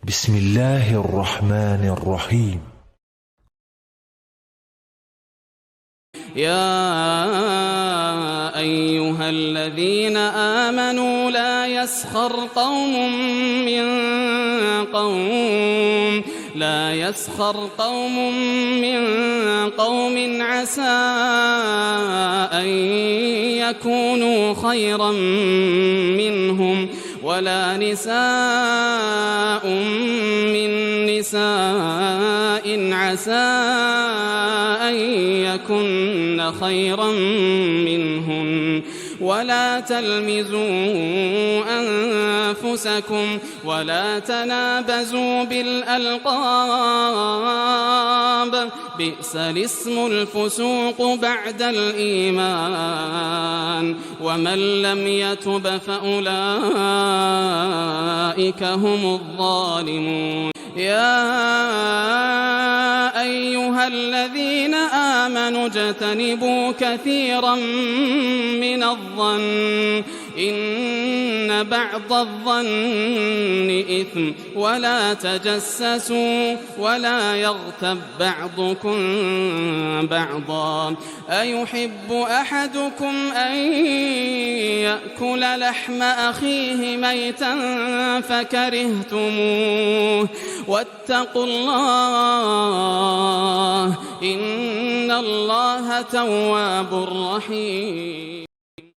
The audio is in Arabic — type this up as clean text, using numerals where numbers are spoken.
بسم الله الرحمن الرحيم. يا أيها الذين آمنوا لا يسخر قوم من قوم عسى أن يكونوا خيرا منهم ولا نساء من نساء عسى أن يكن خيرا منهن ولا تلمزوا أنفسكم ولا تنابزوا بالألقاب بئس الاسم الفسوق بعد الإيمان ومن لم يتب فأولئك هم الظالمون. يا أيها الذين آمنوا اجتنبوا كثيرا من الظن إن بعض الظن إثم ولا تجسسوا ولا يغتب بعضكم بعضا أيحب أحدكم أن يأكل لحم أخيه ميتا فكرهتموه واتقوا الله إن الله تواب رحيم.